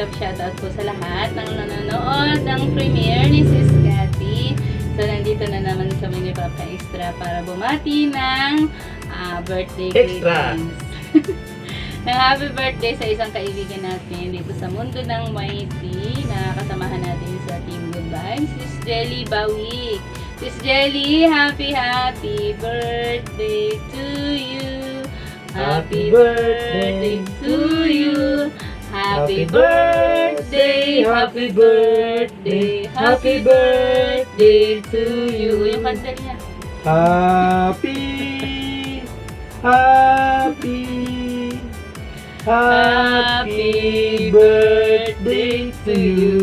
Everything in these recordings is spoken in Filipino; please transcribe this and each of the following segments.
love shoutout po sa lahat ng nanonood ng premiere ni Sis Cathy. So, nandito na naman kami ni Papa Extra para bumati ng birthday greetings. Ng happy birthday sa isang kaibigan natin dito sa mundo ng Mighty na kasamahan natin sa Team Good Vibes, Sis Jelly Bawik. Sis Jelly, happy birthday to you. Happy birthday to you. Happy birthday, happy birthday, happy birthday to you. Yung kanta niya. Happy birthday to you.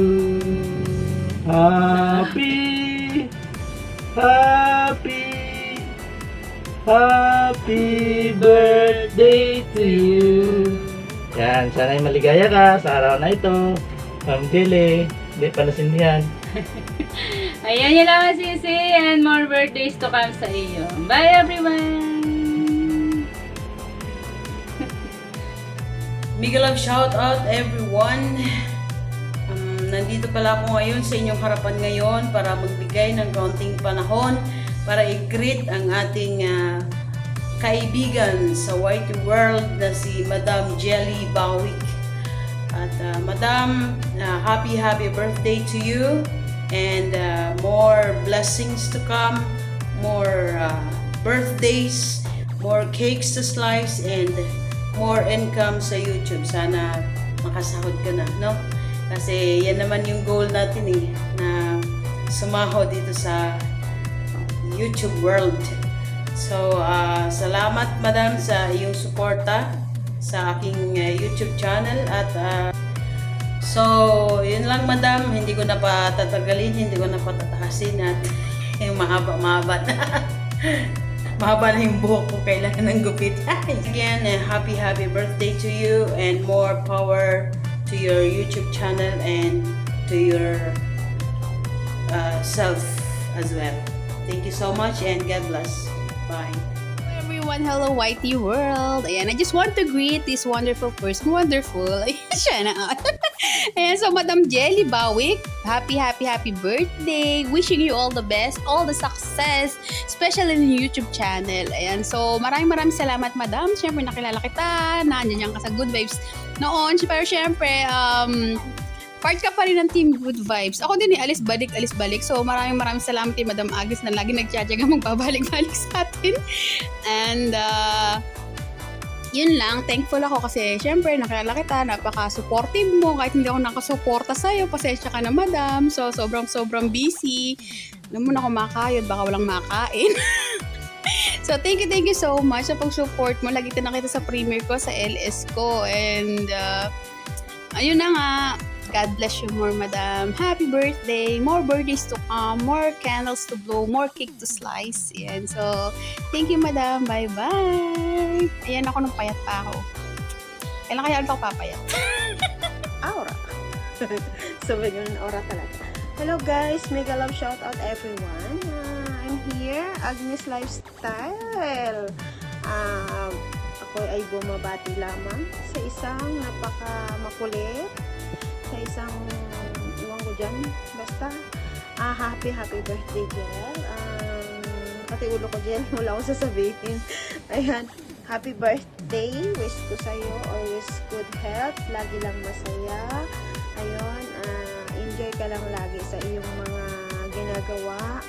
Happy birthday to you. Yan, sana'y maligaya ka sa araw na ito. Ma'am Jelly, hindi palasin yan. Ayan yun lang Sisi, and more birthdays to come sa iyo. Bye everyone! Big love shout out everyone. Nandito pala ako ngayon sa inyong harapan ngayon para magbigay ng kaunting panahon para i-greet ang ating kaibigan sa White World na si Madam Jelly Bawik. At Madam, happy birthday to you and more blessings to come, more birthdays, more cakes to slice, and more income sa YouTube. Sana makasahod ka na, no? Kasi yan naman yung goal natin na sumahod dito sa YouTube world. So, salamat Madam sa iyong suporta sa aking YouTube channel. At so, yun lang Madam, hindi ko na patatagalin, hindi ko na patatakasin at yung mahaba na. Mahaba na yung buhok ko, kailangan ng gupit. Again, happy birthday to you and more power to your YouTube channel and to your self as well. Thank you so much and God bless. Bye. Hello everyone, hello Whitey World. Ayan, I just want to greet this wonderful person. Wonderful. Ayan, siya na. Ayan, so Madam Jelly Bawik, happy birthday. Wishing you all the best, all the success, especially in your YouTube channel. Ayan, so maraming salamat Madam. Siyempre nakilala kita, nandiyan ka sa Good Vibes noon. Pero siyempre, part ka pa rin ng Team Good Vibes. Ako din alis balik. So maraming salamat kay Madam Agnes na lagi nagtsatsaga magbabalik-balik sa atin. And yun lang, thankful ako kasi syempre nakilala kita, napaka-supportive mo kahit hindi ako nakasuporta sa'yo. Pasensya ka na Madam. So sobrang busy. Alam mo na kumakayod, baka walang makain. So thank you so much sa pag-support mo. Lagi nakita sa premiere ko sa LS ko. And ayun na nga. God bless you more, Madam. Happy birthday. More birthdays to come. More candles to blow. More cake to slice. Yan. So, thank you, Madam. Bye-bye. Ayan ako nung payat pa ako. Kailan kaya ako papayat? Aura. Sabi yun, aura talaga. Hello guys, mega love shout out everyone. I'm here, Agnes Lifestyle. Ako ay bumabati lamang sa isang napaka-makulit, sa isang iwan ko dyan, basta happy birthday Jel. Pati ulo ko Jel, wala akong sasabihin. Ayan, happy birthday, wish ko sa'yo always good health, lagi lang masaya. Ayun, enjoy ka lang lagi sa iyong mga ginagawa.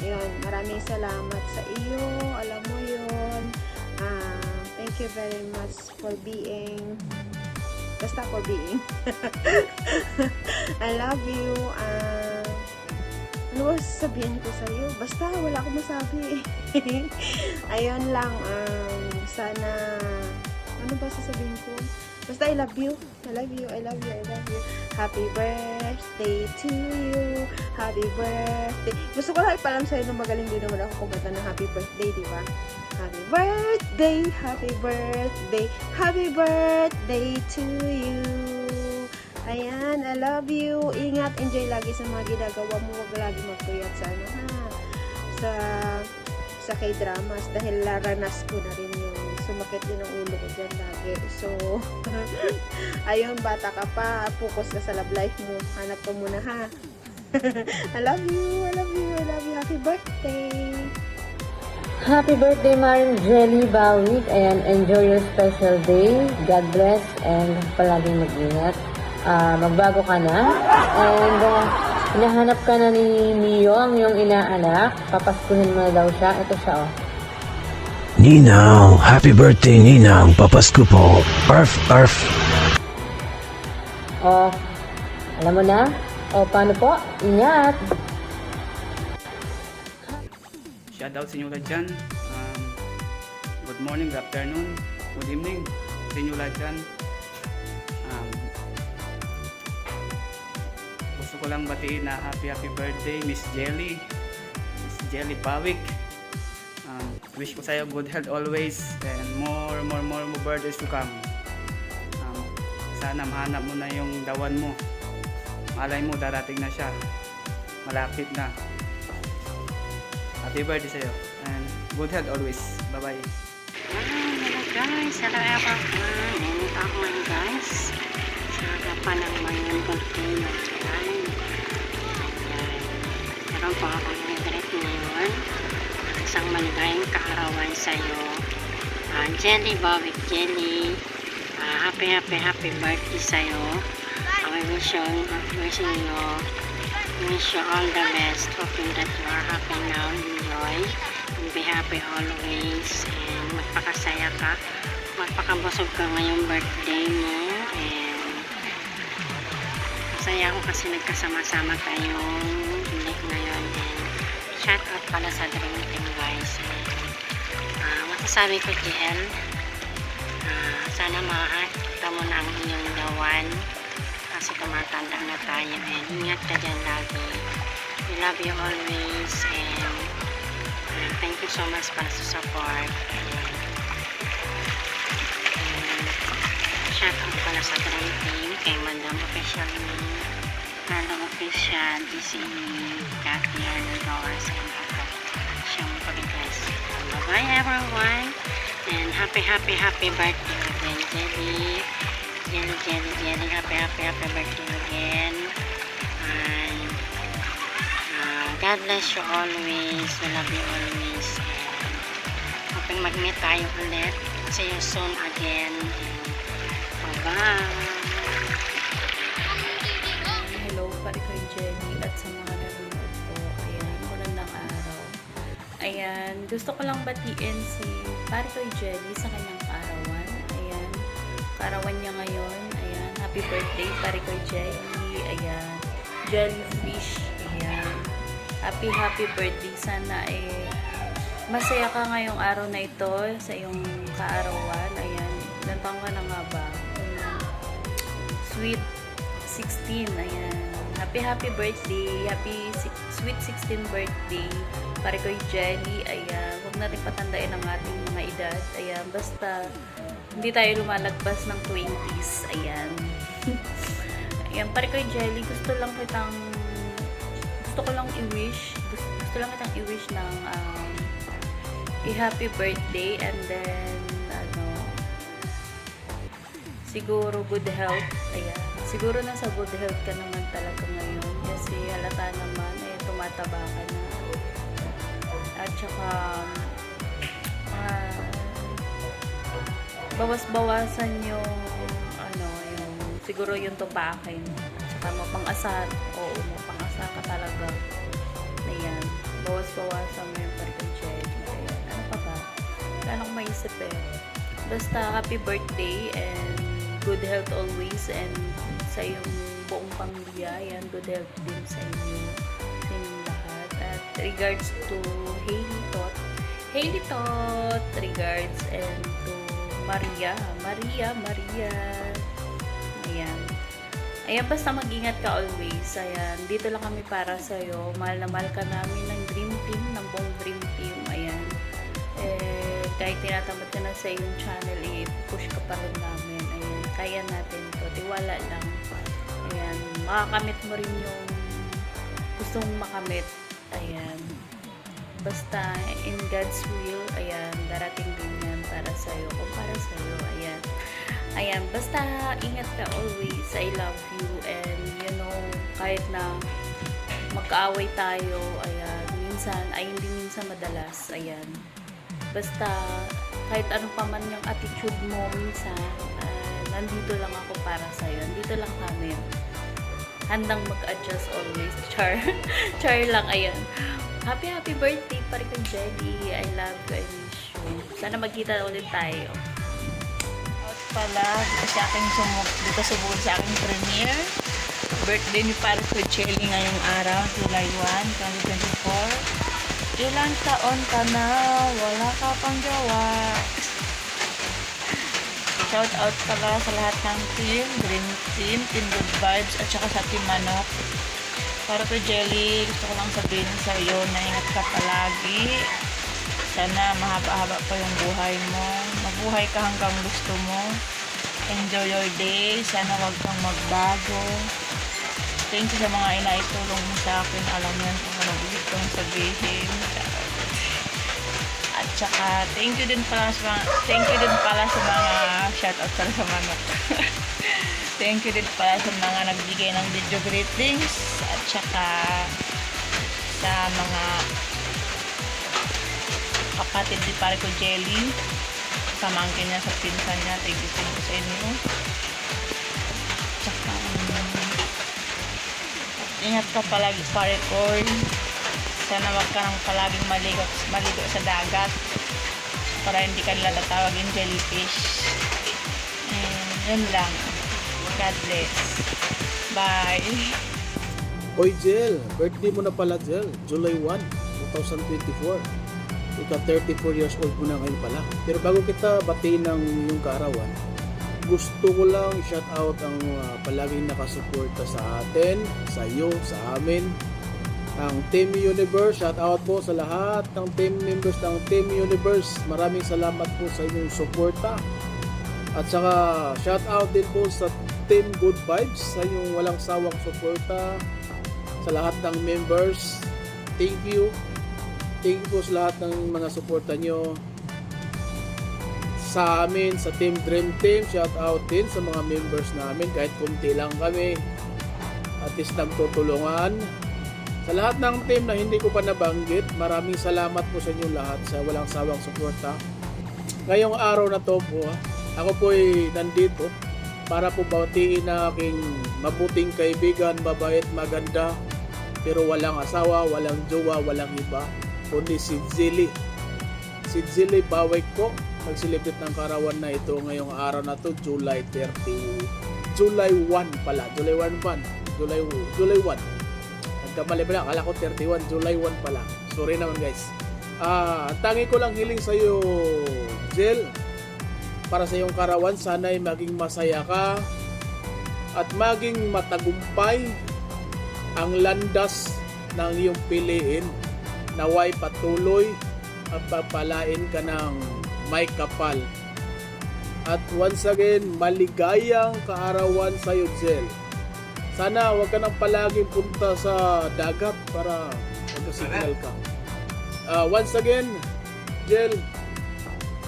Ayun, maraming salamat sa iyo, alam mo yun. Thank you very much for being I love you. Ano ba sasabihin ko sa'yo? Basta wala akong masabi. Ayun lang, sana ano ba sasabihin ko? Basta I love you. Happy birthday to you. Happy birthday. Gusto ko lang ipalam sa'yo nung magaling din naman ako kumanta ng happy birthday, di ba? Happy birthday to you. Ayan, I love you. Ingat, enjoy lagi sa mga ginagawa mo. Huwag lagi magpuyat sa sa K-dramas dahil laranas ko na rin yun. So, sumakit din ang ulo ko dyan lagi. So, ayun, bata ka pa, focus ka sa love life mo. Hanap ka muna, ha? I love you, I love you, I love you. Happy birthday! Happy birthday, Ma'am Jelly Bawit, and enjoy your special day. God bless, and palaging mag-ingat. Magbago ka na, and hinahanap ka na ni Mio, ang iyong inaanak. Papaskuhin mo na daw siya. Ito siya, oh. Ninang, happy birthday Ninang, papasko po. Arf, arf. Oh, alam mo na? Oh, paano po? Ingat! Shoutout sa inyo lahat dyan. Good morning, good afternoon, good evening sa inyo lahat dyan. Gusto ko lang batiin na happy birthday Miss Jelly Bawik. Wish ko sa'yo good health always and more birthdays to come. Sana mahanap mo na yung dawan mo. Malay mo darating na siya. Malapit na. Happy birthday sa'yo and good health always. Bye bye. Hello guys, hello everyone. And ako ngayon guys, sa harapan ng mga birthday na dyan. Meron po akong nag-greet ngayon. Isang maligayang kaarawan sa'yo. Jelly Bawik Jelly. Happy birthday sa'yo. I wish you all the best. Hoping that you are happy now. Enjoy. And be happy always. And magpakasaya ka. Magpakabusog ka ngayong birthday mo. And masaya ako kasi nagkasama-sama tayong ulit ngayon. And shout out pala sa Dream Team guys. Masasabi ko JL, sana makakita mo na ang iyong dawan kasi tumatanda na tayo, and ingat ka dyan lagi. We love you always, and thank you so much para sa support. And shout out pala sa Dream Team kay Madam Official Hello Official DCE Cathy Arnoldors and ako siyang pag-guys. Bye everyone, and happy birthday again Jelly. Happy birthday again. And God bless you always. We love you always. And hoping mag-meet tayo ulit. See you soon again. Bye-bye. Hello, pare kay Jenny at sa mga nanonood po. Ayan, magandang araw. Ayan, gusto ko lang batiin si pare kay Jenny sa kanyang kaarawan. Ayan, kaarawan niya ngayon. Ayan, happy birthday pare kay Jenny. Ayan, jellyfish. Ayan, happy birthday. Sana masaya ka ngayong araw na ito sa iyong kaarawan. Ayan, ilang taon ka na nga ba? Sweet 16. Ayan, happy birthday. Sweet 16 birthday pare kay Jelly. Ayan, huwag natin patandain ang ating mga edad. Ayan, basta hindi tayo lumalagpas ng 20s. Ayan. Ayan, pare kay Jelly, gusto ko lang i-wish ng happy birthday, and then siguro good health. Ayan, siguro nasa good health ka naman talaga ngayon kasi halata naman tumataba ka na, at saka bawas-bawasan yung siguro yung tubakin, saka mapang-asa ka talaga. Ayan, bawas-bawasan mo yung pagka-check. Ayan, ano pa ba? Kaya ko maisip basta happy birthday and good health always, and sa iyong buong pamilya. Ayan, good health din sa inyong lahat. At regards to Hailey Tot, regards, and to Maria. Ayan, basta mag-ingat ka always. Ayan, dito lang kami para sa'yo. Mahal na mahal ka namin ng Dream Team, ng buong Dream Team. Ayan, kahit tinatamad ka na sa iyong channel, push ka pa rin namin. Ayan, kaya natin to. Tiwala lang. Ayan, makakamit mo rin yung gustong makamit. Ayan. basta in God's will, ayan, darating din yan para sa'yo, kung para sa'yo, ayan. Ayan, basta ingat ka always. I love you, and you know, kahit na magkaaway tayo, ayan, minsan, ay hindi minsan madalas, ayan. Basta, kahit ano pa man yung attitude mo minsan, nandito lang ako para sa'yo. Nandito lang kami. Handang mag-adjust always. Char. Char lang, ayan. Happy birthday, pare ko Jelly. I love you, I miss you. Sana magkita ulit tayo. Out pala, dito subod sa aking premiere. Birthday ni pare ko Jelly ngayong araw, July 1, 2024. Ilang taon ka na, wala ka pang jowa. Shout out pala sa lahat ng team, Dream Team, Team Good Vibes, at saka sa Team Manok. Para ko Jelly, gusto ko lang sabihin sa iyo na ingat ka palagi. Sana mahaba-haba pa yung buhay mo. Mabuhay ka hanggang gusto mo. Enjoy your day. Sana wag kang magbago. Thank you sa mga inaitulong mo sa akin. Alam mo yan kung ano gusto kong sabihin. At saka, thank you din pala sa mga shoutout pala sa manok. Thank you din pala sa mga nagbigay ng video greetings. At saka, sa mga kapatid ni pare ko Jelly. Pamangkin niya sa pinsan niya. Thank you sa inyo. Tsaka, ingat ka palagi, pare ko. Sana wag ka nang palaging maligo sa dagat para hindi ka nila tatawagin jellyfish. Yun lang. God bless. Bye. Oy Jel, birthday mo na pala Jel, July 1, 2024. Ikaw 34 years old mo na ngayon pala. Pero bago kita batiin ng iyong kaarawan, gusto ko lang i-shout out ang palaging nakasuporta sa atin, sa iyo, sa amin, ang Team Universe. Shout out po sa lahat ng team members ng Team Universe. Maraming salamat po sa inyong suporta. At saka shout out din po sa Team Good Vibes, sa inyong walang sawang suporta. Sa lahat ng members, thank you. Thank you po sa lahat ng mga suporta nyo. Sa amin, sa Team Dream Team, shout out din sa mga members namin, kahit kunti lang kami, at least nagtutulungan. Sa lahat ng team na hindi ko pa nabanggit, maraming salamat po sa inyo lahat sa walang sawang suporta. Ngayong araw na to po, ako po ay nandito para po batiin na aking mabuting kaibigan, mabait, maganda, pero walang asawa, walang jowa, walang iba, kundi si Jelly. Si Jelly Bawik po, nag-celebrate ng karawan na ito ngayong araw na to, July 1 pala, July 1. Nagkamali pala, akala ko 31, July 1 pala. Sorry naman guys. Tangi ko lang hiling sa iyo, Jel, para sa iyong karawan, sana'y maging masaya ka at maging matagumpay ang landas ng iyong piliin. Naway patuloy at papalain ka ng may kapal. At once again, maligayang kaarawan sa iyo, Jel. Sana wag ka nang palaging punta sa dagat para magka-signal ka. Once again, Jel,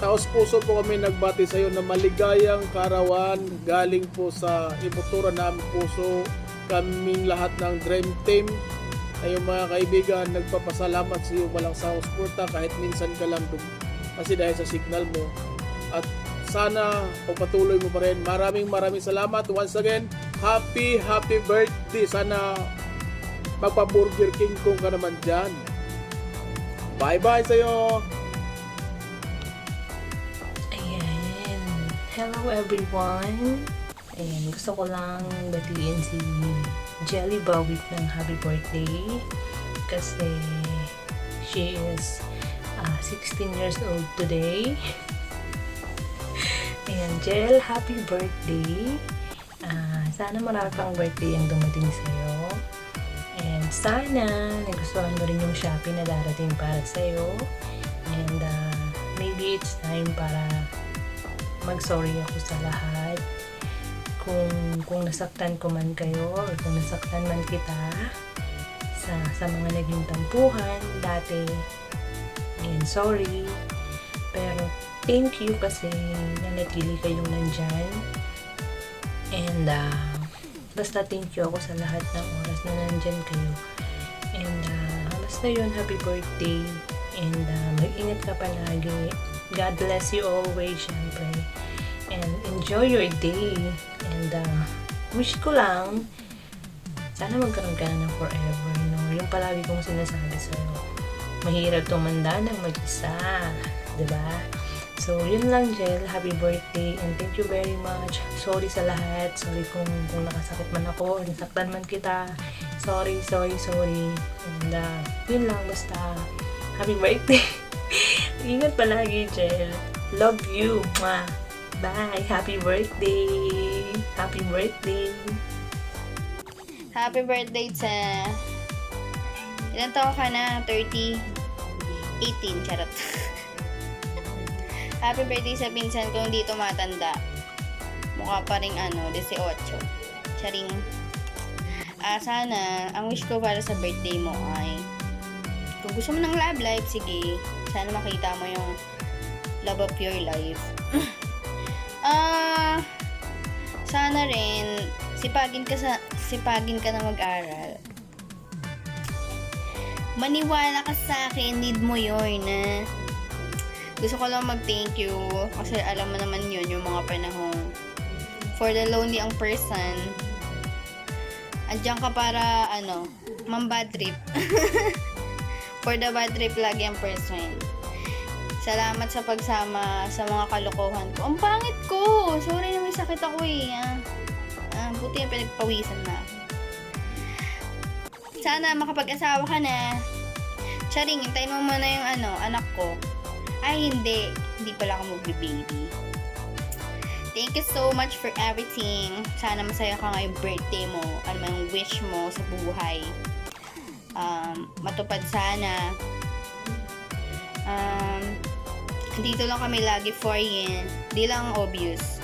taos puso po kami nagbati sa iyo na maligayang kaarawan galing po sa ibutura namin puso. Kaming lahat ng Dream Team ay yung mga kaibigan, nagpapasalamat sa iyo walang sawang suporta kahit minsan ka lang kasi dahil sa signal mo. At sana pagpatuloy mo pa rin. Maraming salamat. Once again, happy birthday. Sana magpa-Burger King kung ka naman dyan. Bye-bye sa'yo. Ayan. Hello everyone. Ayan, gusto ko lang batiin si Jelly Bawik ng happy birthday. Kasi she is 16 years old today. Ayan, Jel, happy birthday. Sana marami pang birthday ang dumating sa'yo. And sana nagustuhan mo rin yung Shopee na darating para sa'yo. And maybe it's time para mag-sorry ako sa lahat. Kung nasaktan ko man kayo or kung nasaktan man kita sa mga naging tampuhan dati And sorry. Pero thank you kasi nanatili kayong nandyan. And basta thank you ako sa lahat ng oras na nandyan kayo. And basta yun, happy birthday. And mag-ingat ka palagi. God bless you always, syempre. And enjoy your day. And wish ko lang, sana magkaroon ka na ng forever, no? Yung palagi kong sinasabi sa'yo. Mahirap tumanda ng mag-isa. Diba? So, yun lang, Jel. Happy birthday. And thank you very much. Sorry sa lahat. Sorry kung nakasakit man ako or nasaktan man kita. Sorry. And yun lang, basta happy birthday. Ingat palagi, Jel. Love you. Mwah. Bye. Happy birthday. Happy birthday. Happy birthday sa... Ilan taon ka na? 30? 18, charot. Happy birthday sa pinsan ko, hindi tumatanda. Mukha pa rin 18. Charing. Sana, ang wish ko para sa birthday mo ay, kung gusto mo ng love life, sige. Sana makita mo yung love of your life. Sana rin, sipagin ka na mag-aral. Maniwala ka sa akin, need mo yun. Gusto ko lang mag-thank you kasi alam mo naman yun, yung mga panahong for the lonely ang person. Andiyan ka para, bad trip. For the bad trip lagi ang person. Salamat sa pagsama sa mga kalokohan ko. Ang pangit ko! Sorry na may sakit ako buti yung pinagpawisan na. Sana makapag-asawa ka na. Charing, hintayin mo muna yung anak ko. Ay, hindi pala ako magbe-baby. Thank you so much for everything. Sana masaya ka ngayong birthday mo. Ano man yung wish mo sa buhay. Matupad sana. Dito lang kami lagi for you. Di lang obvious.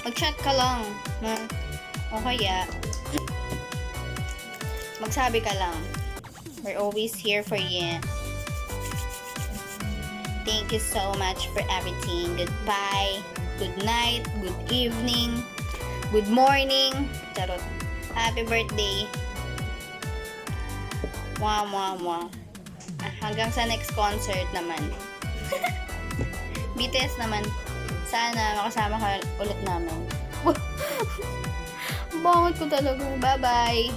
Mag-chat ka lang. O kaya, magsabi ka lang. We're always here for you. Thank you so much for everything. Goodbye. Good night. Good evening. Good morning. Charot. Happy birthday. Mwah, mwah, mwah. Hanggang sa next concert naman. BTS naman. Sana makasama ka ulit namin. Bangot ko talaga. Bye-bye.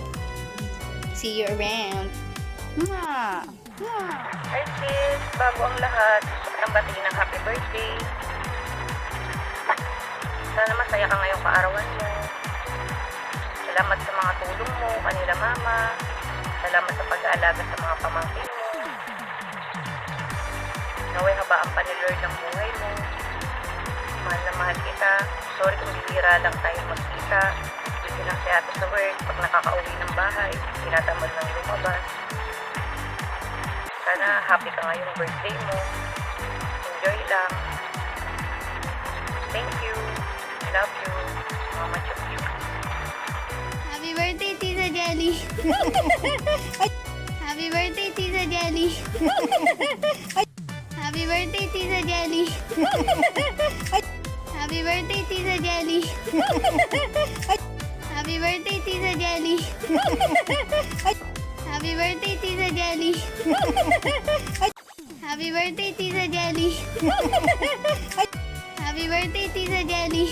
See you around. Mwah. Mwah. Hi sis, bago ang lahat, gusto ko lang batiin ng happy birthday. Sana masaya ka ngayong kaarawan mo. Salamat sa mga tulong mo, kanila mama. Salamat sa pag-aalaga sa mga pamangkin mo. Naway habaan pa ni Lord ang buhay mo. Mahal na mahal kita. Sorry kung bibira lang tayo magkita. Busy lang si ate sa work. Pag nakakauwi ng bahay, tinatamad lang lumabas. Sana happy ka ngayong birthday mo. Enjoy lang. Thank you. Love you. Mama Chup Chup. Happy birthday, Tita Jelly. Happy birthday, Tita Jelly. Happy birthday, Tita Jelly. Happy birthday, Tita Jelly. Happy birthday, Tita Jelly. Happy birthday, Tita Jelly. Happy birthday, Tita Jelly. Happy birthday, Tita Jelly.